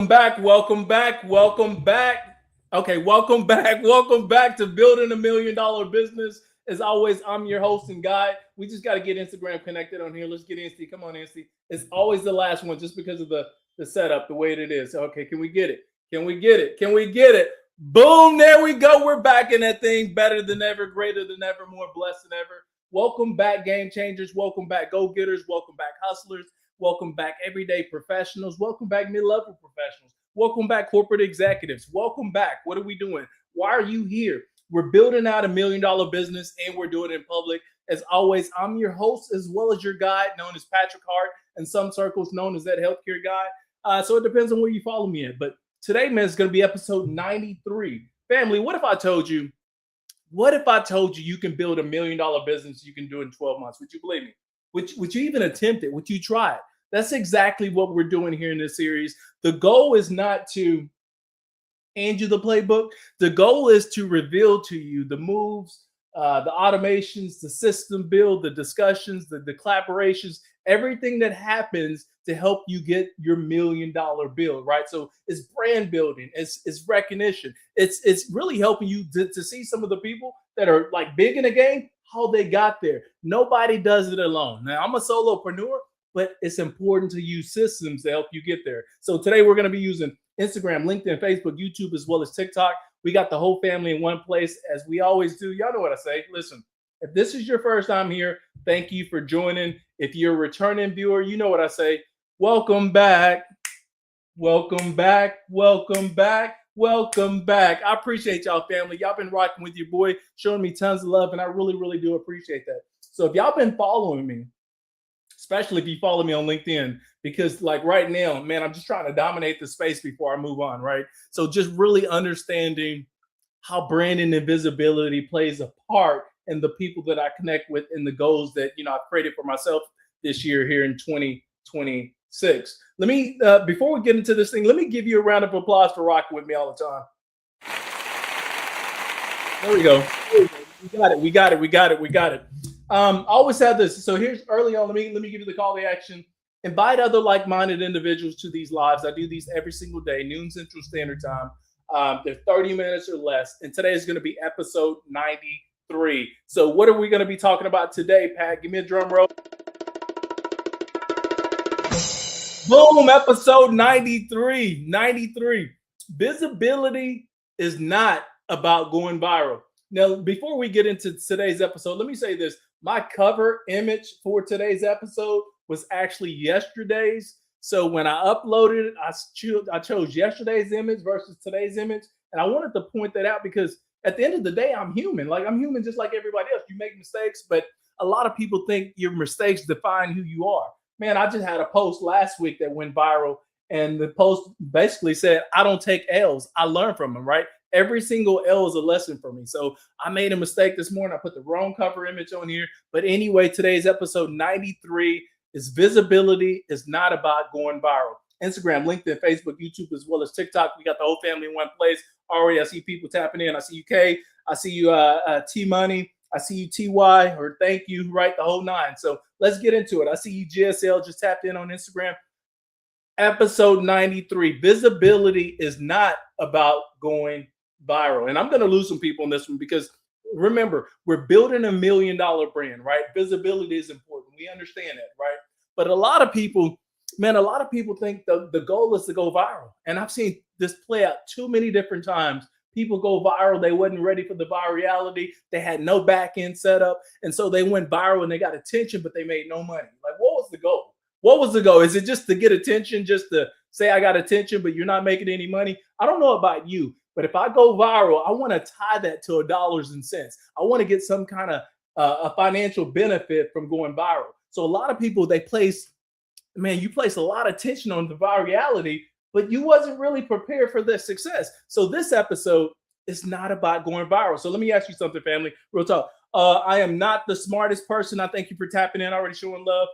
Welcome back. Okay, welcome back to Building $1 Million Business. As always, I'm your host and guide. We just got to get Instagram connected on here. Let's get Insta. Come on, Insta. It's always the last one just because of the setup, the way it is. Okay, can we get it? Can we get it? Can we get it? Boom, there we go. We're back in that thing, better than ever, greater than ever, more blessed than ever. Welcome back, game changers. Welcome back, go-getters. Welcome back, hustlers. Welcome back, everyday professionals. Welcome back, mid-level professionals. Welcome back, corporate executives. Welcome back. What are we doing? Why are you here? We're building out $1 million business and we're doing it in public. As always, I'm your host as well as your guide, known as Patrick Hart, in some circles known as that healthcare guy. So it depends on where you follow me at. But today, man, is going to be episode 93. Family, what if I told you you can build $1 million business, you can do it in 12 months? Would you believe me? Would you even attempt it? Would you try it? That's exactly what we're doing here in this series. The goal is not to hand you the playbook. The goal is to reveal to you the moves, the automations, the system build, the discussions, the collaborations, everything that happens to help you get your $1 million build, right? So it's brand building, it's recognition. It's really helping you to see some of the people that are like big in the game, how they got there. Nobody does it alone. Now, I'm a solopreneur, but it's important to use systems to help you get there. So today we're going to be using Instagram, LinkedIn, Facebook, YouTube, as well as TikTok. We got the whole family in one place, as we always do. Y'all know what I say. Listen, if this is your first time here, thank you for joining. If you're a returning viewer, you know what I say. Welcome back. Welcome back. Welcome back. Welcome back. I appreciate y'all, family. Y'all been rocking with your boy, showing me tons of love, and I really, really do appreciate that. So if y'all been following me, especially if you follow me on LinkedIn, because like right now, man, I'm just trying to dominate the space before I move on, right? So just really understanding how branding and visibility plays a part in the people that I connect with and the goals that, I've created for myself this year here in 2026. Let me, before we get into this thing, let me give you a round of applause for rocking with me all the time. There we go. We got it. I always have this. So here's early on. Let me give you the call to action. Invite other like-minded individuals to these lives. I do these every single day, noon Central Standard Time. They're 30 minutes or less. And today is going to be episode 93. So what are we going to be talking about today, Pat? Give me a drum roll. Boom, episode 93. 93. Visibility is not about going viral. Now, before we get into today's episode, let me say this. My cover image for today's episode was actually yesterday's. So when I uploaded it, I chose yesterday's image versus today's image. And I wanted to point that out because at the end of the day, I'm human. Like I'm human just like everybody else. You make mistakes, but a lot of people think your mistakes define who you are. Man, I just had a post last week that went viral. And the post basically said, I don't take L's. I learn from them, right? Every single L is a lesson for me. So I made a mistake this morning. I put the wrong cover image on here. But anyway, today's episode 93 is visibility is not about going viral. Instagram, LinkedIn, Facebook, YouTube, as well as TikTok. We got the whole family in one place. Already, I see people tapping in. I see you, K. I see you, T-Money. I see you, TY, or thank you, right? The whole nine. So let's get into it. I see you, GSL, just tapped in on Instagram. Episode 93. Visibility is not about going viral. And I'm going to lose some people in this one because remember, we're building $1 million brand, right? Visibility is important. We understand that, right? But a lot of people think the goal is to go viral. And I've seen this play out too many different times. People go viral. They wasn't ready for the virality. They had no back end setup. And so they went viral and they got attention, but they made no money. Like, what was the goal? What was the goal? Is it just to get attention, just to say I got attention, but you're not making any money? I don't know about you, but if I go viral, I want to tie that to dollars and cents. I want to get some kind of a financial benefit from going viral. So a lot of people, you place a lot of attention on the virality, but you wasn't really prepared for their success. So this episode is not about going viral. So let me ask you something, family. Real talk. I am not the smartest person. I thank you for tapping in, already showing love.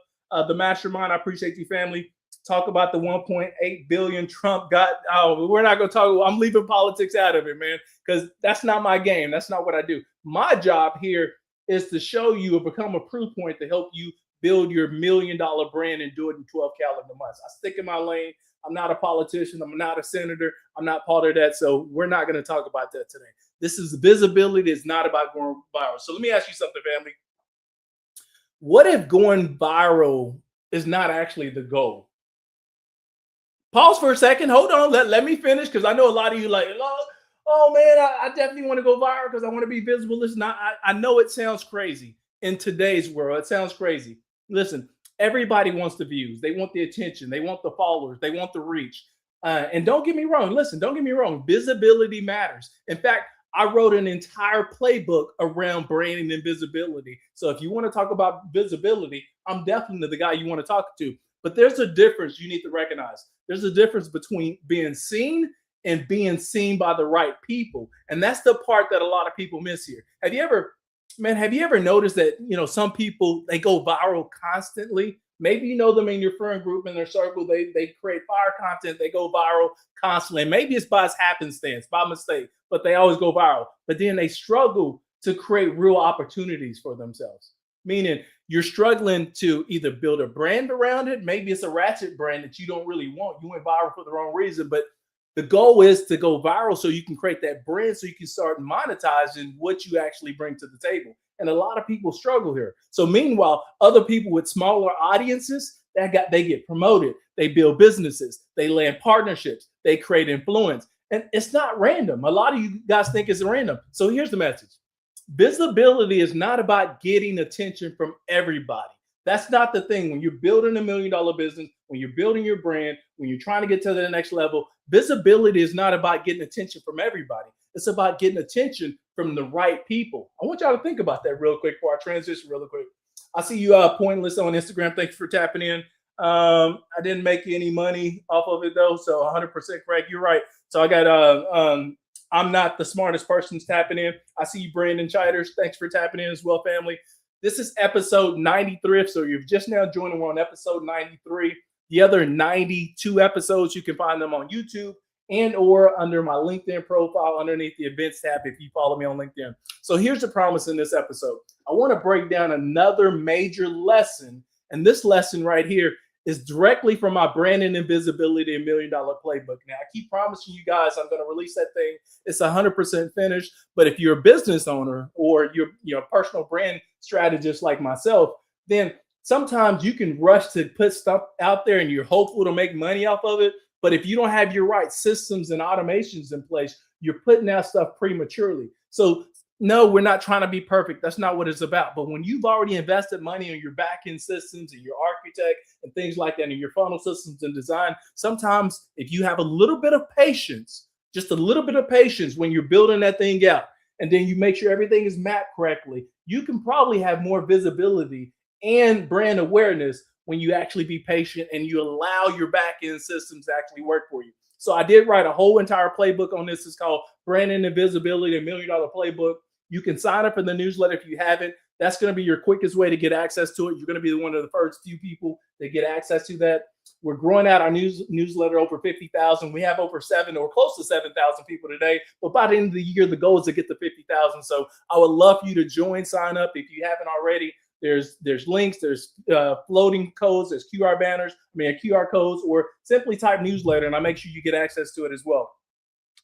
The mastermind, I appreciate you, family. Talk about the 1.8 billion Trump got. Oh, we're not going to talk. I'm leaving politics out of it, man, because that's not my game. That's not what I do. My job here is to show you or become a proof point to help you build your $1 million brand and do it in 12 calendar months. I stick in my lane. I'm not a politician. I'm not a senator. I'm not part of that. So we're not going to talk about that today. This is visibility. It's not about going viral. So let me ask you something, family. What if going viral is not actually the goal? Pause for a second. Hold on. Let me finish, because I know a lot of you like, oh man, I definitely want to go viral because I want to be visible. Listen, I know it sounds crazy in today's world. It sounds crazy. Listen, everybody wants the views. They want the attention. They want the followers. They want the reach. And don't get me wrong. Listen, don't get me wrong. Visibility matters. In fact, I wrote an entire playbook around branding and visibility. So if you want to talk about visibility, I'm definitely the guy you want to talk to. But there's a difference you need to recognize. There's a difference between being seen and being seen by the right people. And that's the part that a lot of people miss here. Have you ever noticed that, some people, they go viral constantly? Maybe you know them in your friend group, in their circle, they create fire content, they go viral constantly. And maybe it's by happenstance, by mistake, but they always go viral. But then they struggle to create real opportunities for themselves. Meaning you're struggling to either build a brand around it. Maybe it's a ratchet brand that you don't really want. You went viral for the wrong reason, but the goal is to go viral so you can create that brand, so you can start monetizing what you actually bring to the table. And a lot of people struggle here. So meanwhile, other people with smaller audiences, they get promoted, they build businesses, they land partnerships, they create influence. And it's not random. A lot of you guys think it's random. So here's the message. Visibility is not about getting attention from everybody. That's not the thing. When you're building $1 million business, when you're building your brand, when you're trying to get to the next level, visibility is not about getting attention from everybody. It's about getting attention from the right people. I want y'all to think about that real quick before I transition really quick. I see you pointless on Instagram. Thanks for tapping in. I didn't make any money off of it though, so 100% correct. You're right. So I got I'm not the smartest person tapping in. I see you, Brandon Chiders. Thanks for tapping in as well, family. This is episode 93. So you've just now joined. We're on episode 93. The other 92 episodes, you can find them on YouTube and or under my LinkedIn profile underneath the events tab if you follow me on LinkedIn. So here's the promise in this episode. I want to break down another major lesson. And this lesson right here is directly from my branding and visibility $1 million playbook. Now, I keep promising you guys I'm going to release that thing. It's 100% finished. But if you're a business owner or you're a personal brand strategist like myself, then sometimes you can rush to put stuff out there and you're hopeful to make money off of it. But if you don't have your right systems and automations in place, you're putting out stuff prematurely. So no, we're not trying to be perfect. That's not what it's about. But when you've already invested money in your back-end systems and your architect and things like that, and your funnel systems and design, sometimes if you have a little bit of patience, just a little bit of patience when you're building that thing out, and then you make sure everything is mapped correctly, you can probably have more visibility and brand awareness when you actually be patient and you allow your back-end systems to actually work for you. So I did write a whole entire playbook on this. It's called Branding and Visibility, $1 million playbook. You can sign up for the newsletter if you haven't. That's going to be your quickest way to get access to it. You're going to be one of the first few people that get access to that. We're growing out our newsletter over 50,000. We have over 7 or close to 7,000 people today. But by the end of the year, the goal is to get to 50,000. So I would love for you to join, sign up if you haven't already. There's links, there's floating codes, there's QR codes, or simply type newsletter, and I make sure you get access to it as well.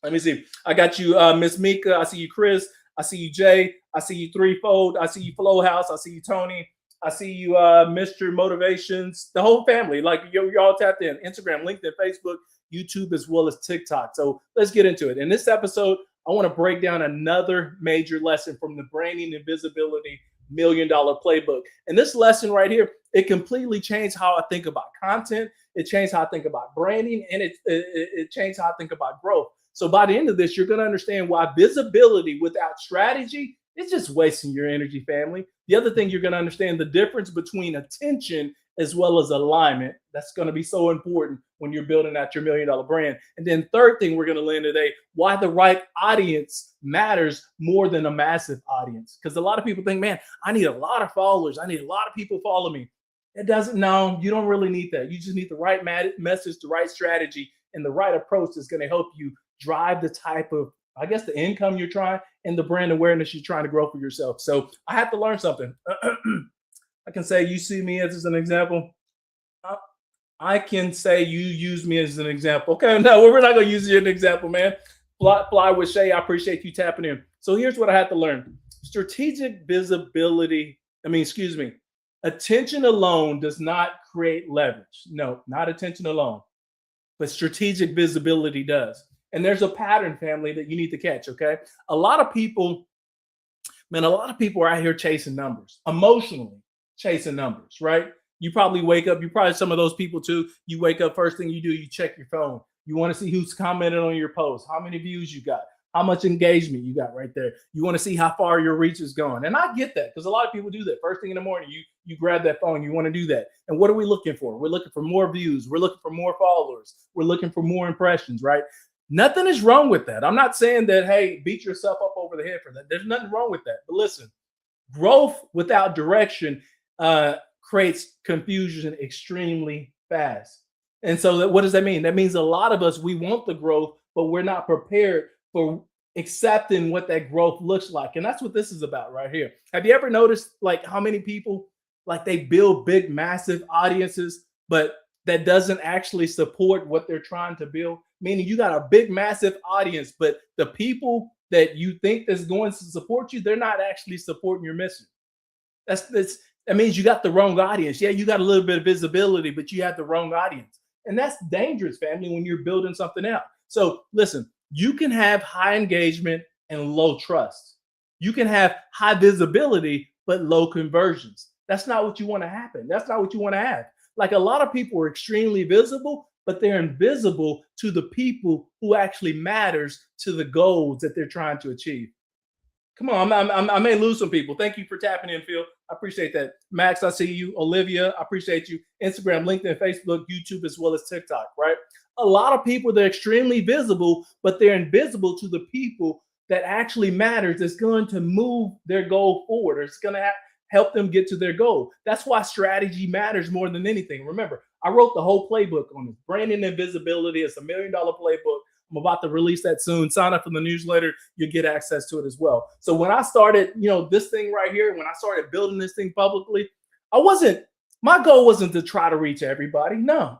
Let me see. I got you, Miss Mika. I see you, Chris. I see you, Jay. I see you, Threefold. I see you, Flow House. I see you, Tony. I see you, Mr. Motivations. The whole family, like you're all tapped in. Instagram, LinkedIn, Facebook, YouTube, as well as TikTok. So let's get into it. In this episode, I want to break down another major lesson from the Branding and Visibility $1 million playbook. And this lesson right here, it completely changed how I think about content. It changed how I think about branding, and it changed how I think about growth. So by the end of this, you're going to understand why visibility without strategy is just wasting your energy, family. The other thing, you're going to understand the difference between attention as well as alignment. That's going to be so important when you're building out your $1 million brand. And then third thing we're going to learn today, why the right audience matters more than a massive audience. Because a lot of people think, man, I need a lot of followers. I need a lot of people follow me. It doesn't, no, you don't really need that. You just need the right message, the right strategy, and the right approach that's going to help you drive the type of, I guess, the income you're trying and the brand awareness you're trying to grow for yourself. So I have to learn something. I can say, you see me as an example. I can say you use me as an example. Okay, no, we're not gonna use you as an example, man. Fly with Shay. I appreciate you tapping in. So here's what I had to learn: strategic visibility. Excuse me. Attention alone does not create leverage. No, not attention alone, but strategic visibility does. And there's a pattern, family, that you need to catch. Okay, a lot of people, man, a lot of people are out here chasing numbers, emotionally chasing numbers, right? You probably wake up, you probably some of those people too. You wake up, first thing you do, you check your phone. You want to see who's commented on your post, how many views you got, how much engagement you got right there. You want to see how far your reach is going. And I get that because a lot of people do that. First thing in the morning, you grab that phone, you want to do that. And what are we looking for? We're looking for more views. We're looking for more followers. We're looking for more impressions, right? Nothing is wrong with that. I'm not saying that, hey, beat yourself up over the head for that. There's nothing wrong with that. But listen, growth without direction creates confusion extremely fast. And so what does that mean? That means a lot of us, we want the growth, but we're not prepared for accepting what that growth looks like. And that's what this is about right here. Have you ever noticed like how many people like they build big, massive audiences, but that doesn't actually support what they're trying to build? Meaning you got a big, massive audience, but the people that you think is going to support you, they're not actually supporting your mission. That means you got the wrong audience. Yeah, you got a little bit of visibility, but you have the wrong audience. And that's dangerous, family, when you're building something out. So listen, you can have high engagement and low trust. You can have high visibility, but low conversions. That's not what you want to happen. That's not what you want to have. Like a lot of people are extremely visible, but they're invisible to the people who actually matters to the goals that they're trying to achieve. Come on, I may lose some people. Thank you for tapping in, Phil. I appreciate that. Max, I see you. Olivia, I appreciate you. Instagram, LinkedIn, Facebook, YouTube, as well as TikTok, right? A lot of people, they're extremely visible, but they're invisible to the people that actually matters. It's going to move their goal forward, or it's going to help them get to their goal. That's why strategy matters more than anything. Remember, I wrote the whole playbook on this. Branding and visibility. It's $1 million playbook. I'm about to release that soon. Sign up for the newsletter. You'll get access to it as well. So when I started, this thing right here, when I started building this thing publicly, my goal wasn't to try to reach everybody. No.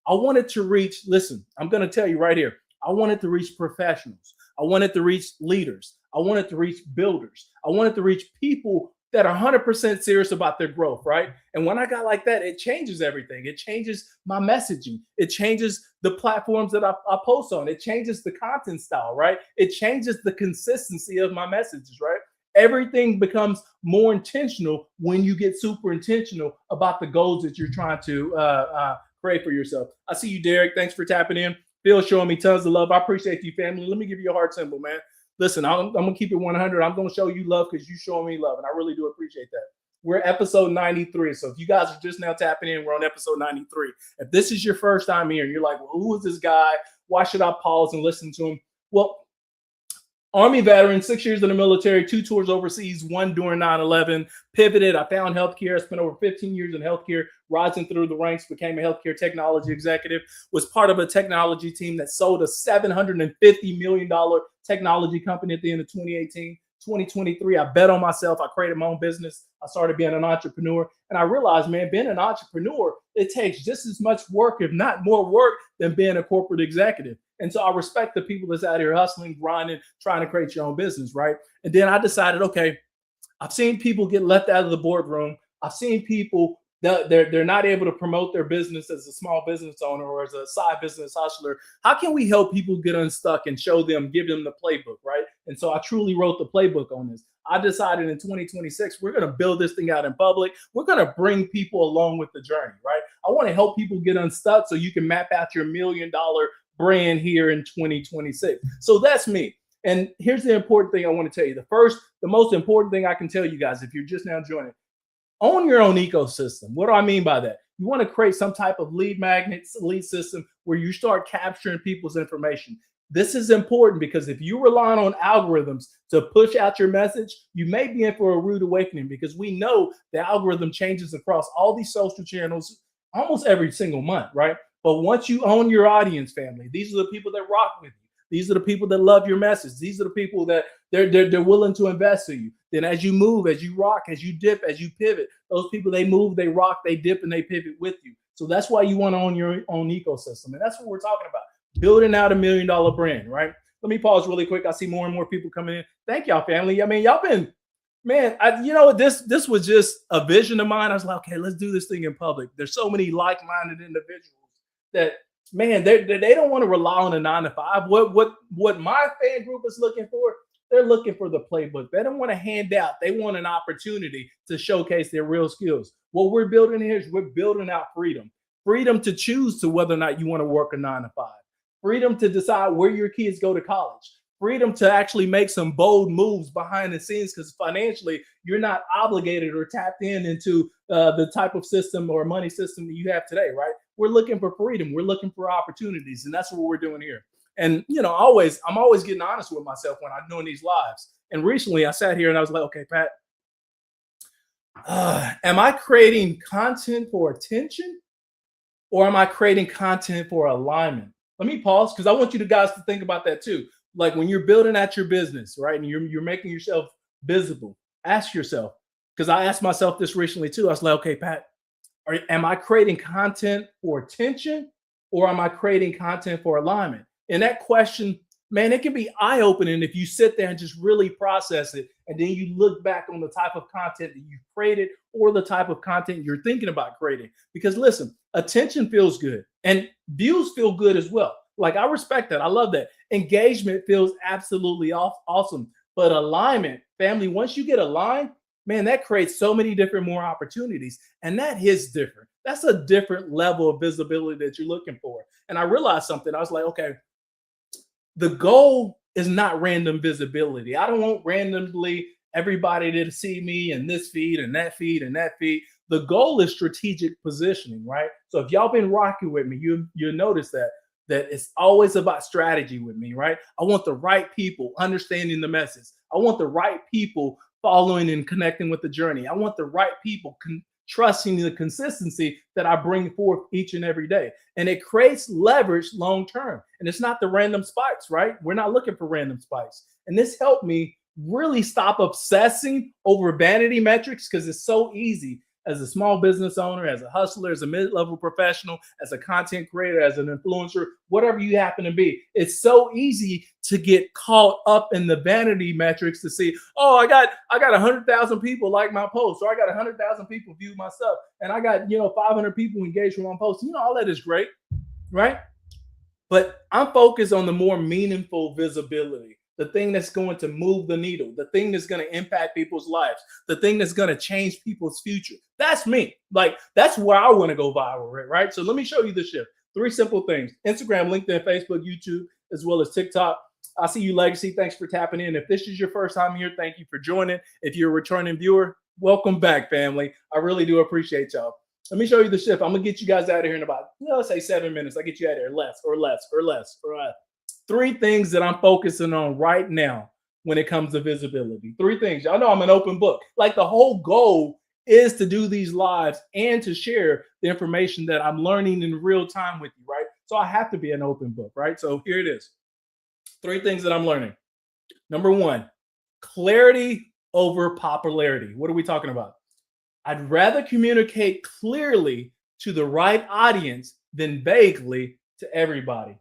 I wanted to reach, listen, I'm going to tell you right here. I wanted to reach professionals. I wanted to reach leaders. I wanted to reach builders. I wanted to reach people that are 100% serious about their growth, right? And when I got like that, it changes everything. It changes my messaging. It changes the platforms that I post on. It changes the content style, right? It changes the consistency of my messages, right? Everything becomes more intentional when you get super intentional about the goals that you're trying to create for yourself. I see you, Derek. Thanks for tapping in. Phil showing me tons of love. I appreciate you, family. Let me give you a heart symbol, man. Listen, I'm going to keep it 100. I'm going to show you love because you showing me love, and I really do appreciate that. We're episode 93. So if you guys are just now tapping in, we're on episode 93. If this is your first time here and you're like, well, who is this guy? Why should I pause and listen to him? Well, Army veteran, 6 years in the military, 2 tours overseas, 1 during 9/11, pivoted. I found healthcare. I spent over 15 years in healthcare, rising through the ranks, became a healthcare technology executive, was part of a technology team that sold a $750 million technology company at the end of 2018. 2023, I bet on myself. I created my own business. I started being an entrepreneur. And I realized, man, being an entrepreneur, it takes just as much work, if not more work, than being a corporate executive. And so I respect the people that's out here hustling, grinding, trying to create your own business, right? And then I decided, okay, I've seen people get left out of the boardroom. I've seen people that they're not able to promote their business as a small business owner or as a side business hustler. How can we help people get unstuck and show them, give them the playbook, right? And so I truly wrote the playbook on this. I decided in 2026, we're going to build this thing out in public. We're going to bring people along with the journey, right? I want to help people get unstuck so you can map out your $1 million brand here in 2026. So that's me. And here's the important thing I want to tell you. The most important thing I can tell you guys, if you're just now joining, own your own ecosystem. What do I mean by that? You want to create some type of lead magnet, lead system where you start capturing people's information. This is important because if you rely on algorithms to push out your message, you may be in for a rude awakening because we know the algorithm changes across all these social channels almost every single month, right? But once you own your audience, family, these are the people that rock with you. These are the people that love your message. These are the people that they're willing to invest in you. Then as you move, as you rock, as you dip, as you pivot, those people, they move, they rock, they dip, and they pivot with you. So that's why you want to own your own ecosystem. And that's what we're talking about. Building out $1 million brand, right? Let me pause really quick. I see more and more people coming in. Thank y'all, family. I mean, y'all been, man, this was just a vision of mine. I was like, okay, let's do this thing in public. There's so many like-minded individuals that, man, they don't want to rely on a 9 to 5. What my fan group is looking for, they're looking for the playbook. They don't want to hand out. They want an opportunity to showcase their real skills. What we're building here is we're building out freedom. Freedom to choose to whether or not you want to work a 9 to 5. Freedom to decide where your kids go to college. Freedom to actually make some bold moves behind the scenes, because financially you're not obligated or tapped into the type of system or money system that you have today, right? We're looking for freedom. We're looking for opportunities, and that's what we're doing here. And I'm always getting honest with myself when I'm doing these lives. And recently I sat here and I was like, okay, Pat, am I creating content for attention, or am I creating content for alignment? Let me pause, because I want you guys to think about that too. Like when you're building out your business, right, and you're making yourself visible, ask yourself, because I asked myself this recently too. I was like, okay, Pat, am I creating content for attention, or am I creating content for alignment? And that question, man, it can be eye-opening if you sit there and just really process it, and then you look back on the type of content that you created or the type of content you're thinking about creating. Because listen, attention feels good and views feel good as well. Like, I respect that. I love that. Engagement feels absolutely awesome. But alignment, family, once you get aligned, man, that creates so many different more opportunities. And that hits different. That's a different level of visibility that you're looking for. And I realized something. I was like, okay, the goal is not random visibility. I don't want randomly everybody to see me in this feed and that feed and that feed. The goal is strategic positioning, right? So if y'all been rocking with me, you'll notice that it's always about strategy with me, right? I want the right people understanding the message. I want the right people following and connecting with the journey. I want the right people trusting the consistency that I bring forth each and every day. And it creates leverage long term. And it's not the random spikes, right? We're not looking for random spikes. And this helped me really stop obsessing over vanity metrics, because it's so easy as a small business owner, as a hustler, as a mid-level professional, as a content creator, as an influencer, whatever you happen to be. It's so easy to get caught up in the vanity metrics to see, oh, I got 100,000 people like my post, or I got 100,000 people view my stuff, and I got 500 people engaged with my post. All that is great, right? But I'm focused on the more meaningful visibility, the thing that's going to move the needle, the thing that's going to impact people's lives, the thing that's going to change people's future. That's me. Like, that's where I want to go viral, right? So let me show you the shift. 3 simple things: Instagram, LinkedIn, Facebook, YouTube, as well as TikTok. I see you, Legacy. Thanks for tapping in. If this is your first time here, thank you for joining. If you're a returning viewer, welcome back, family. I really do appreciate y'all. Let me show you the shift. I'm going to get you guys out of here in about, let's say 7 minutes. I get you out of here less. 3 things that I'm focusing on right now when it comes to visibility. 3 things. Y'all know I'm an open book. Like, the whole goal is to do these lives and to share the information that I'm learning in real time with you, right? So I have to be an open book, right? So here it is. 3 things that I'm learning. Number 1, clarity over popularity. What are we talking about? I'd rather communicate clearly to the right audience than vaguely to everybody.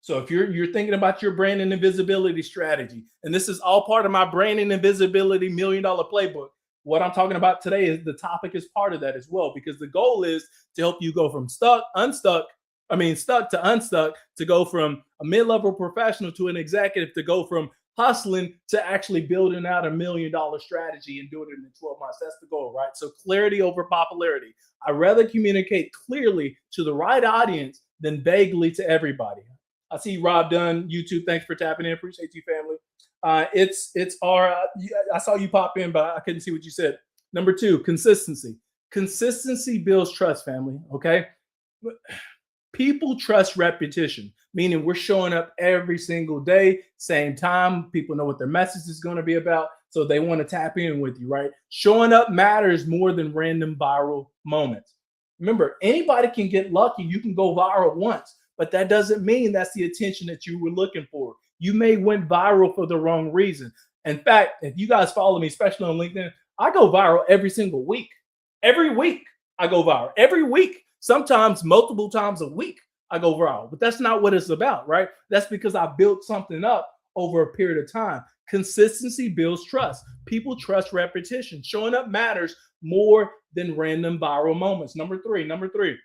So if you're thinking about your branding and visibility strategy, and this is all part of my branding and visibility $1 million playbook, what I'm talking about today is the topic is part of that as well, because the goal is to help you go from stuck to unstuck, to go from a mid-level professional to an executive, to go from hustling to actually building out $1 million strategy and doing it in 12 months. That's the goal, right? So clarity over popularity. I'd rather communicate clearly to the right audience than vaguely to everybody. I see Rob Dunn, YouTube. Thanks for tapping in. Appreciate you, family. I saw you pop in, but I couldn't see what you said. Number 2, consistency. Consistency builds trust, family. Okay. People trust repetition, meaning we're showing up every single day, same time. People know what their message is going to be about, so they want to tap in with you, right? Showing up matters more than random viral moments. Remember, anybody can get lucky. You can go viral once, but that doesn't mean that's the attention that you were looking for. You may went viral for the wrong reason. In fact, if you guys follow me, especially on LinkedIn, I go viral every single week. Every week I go viral. Every week Sometimes multiple times a week I go viral, but that's not what it's about, right? That's because I built something up over a period of time. Consistency builds trust. People trust repetition. Showing up matters more than random viral moments. Number three,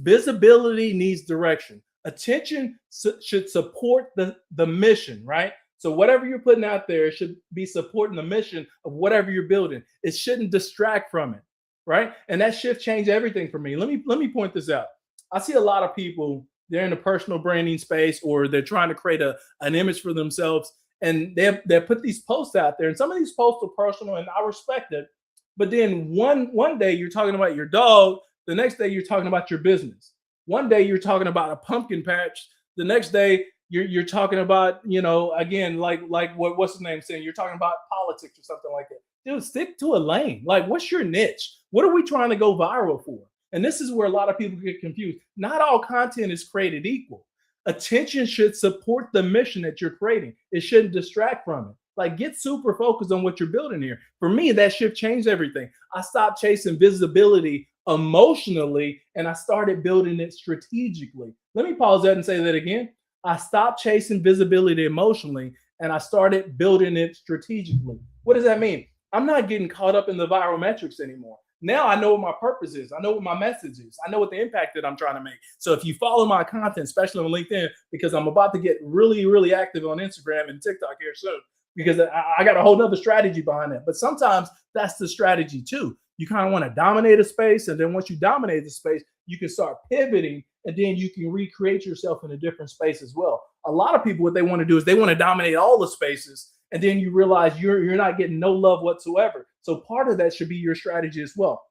visibility needs direction. Attention should support the mission, right? So whatever you're putting out there should be supporting the mission of whatever you're building. It shouldn't distract from it, right? And that shift changed everything for me. Let me point this out. I see a lot of people, they're in the personal branding space, or they're trying to create an image for themselves, and they put these posts out there, and some of these posts are personal, and I respect it. But then one day you're talking about your dog, the next day you're talking about your business. One day you're talking about a pumpkin patch, the next day you're talking about, again, like what's his name saying, you're talking about politics or something like that. Dude, stick to a lane. Like, what's your niche? What are we trying to go viral for? And this is where a lot of people get confused. Not all content is created equal. Attention should support the mission that you're creating. It shouldn't distract from it. Like, get super focused on what you're building here. For me, that shift changed everything. I stopped chasing visibility emotionally, and I started building it strategically. Let me pause that and say that again. I stopped chasing visibility emotionally, and I started building it strategically. What does that mean? I'm not getting caught up in the viral metrics anymore. Now I know what my purpose is. I know what my message is. I know what the impact that I'm trying to make. So if you follow my content, especially on LinkedIn, because I'm about to get really, really active on Instagram and TikTok here soon, because I got a whole nother strategy behind that. But sometimes that's the strategy too. You kind of want to dominate a space. And then once you dominate the space, you can start pivoting, and then you can recreate yourself in a different space as well. A lot of people, what they want to do is they want to dominate all the spaces, and then you realize you're not getting no love whatsoever. So part of that should be your strategy as well.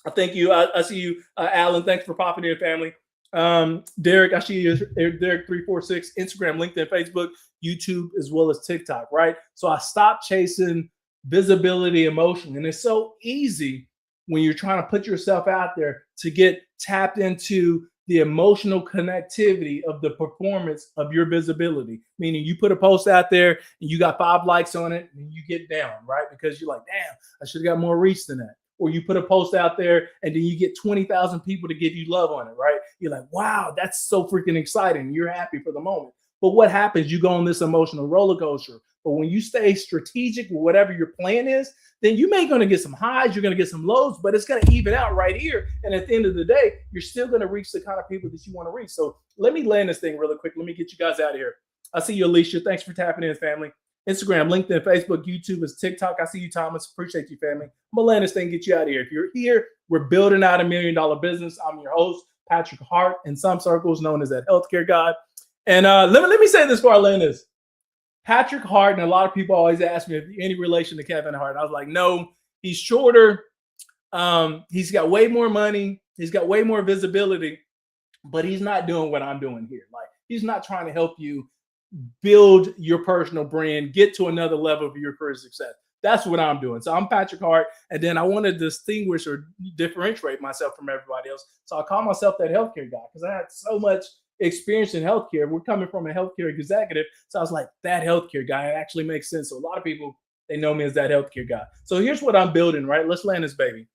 I thank you. I see you, Alan. Thanks for popping in, family. Derek, I see you, Derek346, Instagram, LinkedIn, Facebook, YouTube, as well as TikTok, right? So I stopped chasing visibility, emotion. And it's so easy when you're trying to put yourself out there to get tapped into the emotional connectivity of the performance of your visibility. Meaning you put a post out there and you got 5 likes on it and you get down, right? Because you're like, damn, I should have got more reach than that. Or you put a post out there and then you get 20,000 people to give you love on it, right? You're like, wow, that's so freaking exciting. You're happy for the moment. But what happens? You go on this emotional roller coaster. But when you stay strategic with whatever your plan is, then you may going to get some highs, you're going to get some lows, but it's going to even out right here. And at the end of the day, you're still going to reach the kind of people that you want to reach. So let me land this thing really quick. Let me get you guys out of here. I see you, Alicia. Thanks for tapping in, family. Instagram, LinkedIn, Facebook, YouTube, is TikTok. I see you, Thomas. Appreciate you, family. I'm going to land this thing, get you out of here. If you're here, we're building out $1 million business. I'm your host, Patrick Hart, in some circles known as that healthcare guy. And let me say this before I land this. Patrick Hart, and a lot of people always ask me if any relation to Kevin Hart. I was like, no, he's shorter. He's got way more money. He's got way more visibility, but he's not doing what I'm doing here. Like, he's not trying to help you build your personal brand, get to another level of your career success. That's what I'm doing. So I'm Patrick Hart, and then I want to distinguish or differentiate myself from everybody else. So I call myself that healthcare guy because I had so much experience in healthcare. We're coming from a healthcare executive. So I was like, that healthcare guy actually makes sense. So a lot of people, they know me as that healthcare guy. So here's what I'm building, right? Let's land this baby.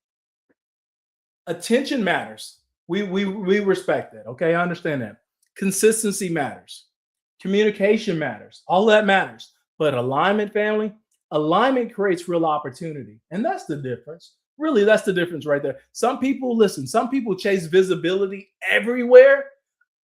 Attention matters. We respect that. Okay. I understand that. Consistency matters. Communication matters. All that matters. But alignment, family, alignment creates real opportunity. And that's the difference. Really, that's the difference right there. Some people, listen, some people chase visibility everywhere.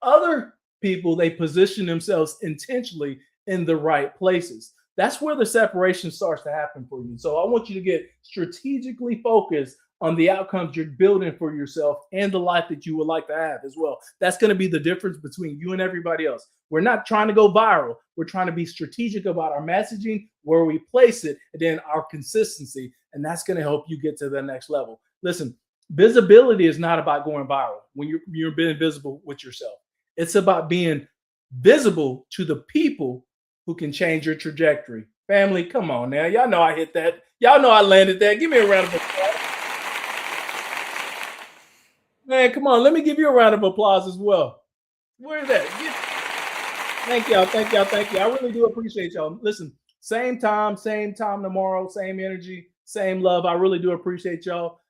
Other people, they position themselves intentionally in the right places. That's where the separation starts to happen for you. So I want you to get strategically focused on the outcomes you're building for yourself and the life that you would like to have as well. That's going to be the difference between you and everybody else. We're not trying to go viral. We're trying to be strategic about our messaging, where we place it, and then our consistency. And that's going to help you get to the next level. Listen, visibility is not about going viral when you're being visible with yourself. It's about being visible to the people who can change your trajectory. Family, come on now. Y'all know I hit that. Y'all know I landed that. Give me a round of applause. Man, come on. Let me give you a round of applause as well. Where is that? Thank y'all. Thank y'all. Thank you. I really do appreciate y'all. Listen, same time tomorrow, same energy, same love. I really do appreciate y'all.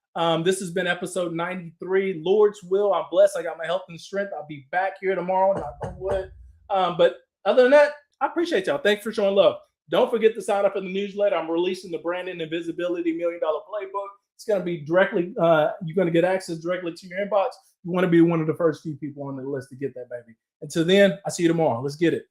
This has been episode 93. Lord's will, I'm blessed. I got my health and strength. I'll be back here tomorrow. Knock on wood. But other than that, I appreciate y'all. Thanks for showing love. Don't forget to sign up for the newsletter. I'm releasing the Branding and Visibility $1 Million Playbook. It's going to be directly, you're going to get access directly to your inbox. You want to be one of the first few people on the list to get that, baby. Until then, I'll see you tomorrow. Let's get it.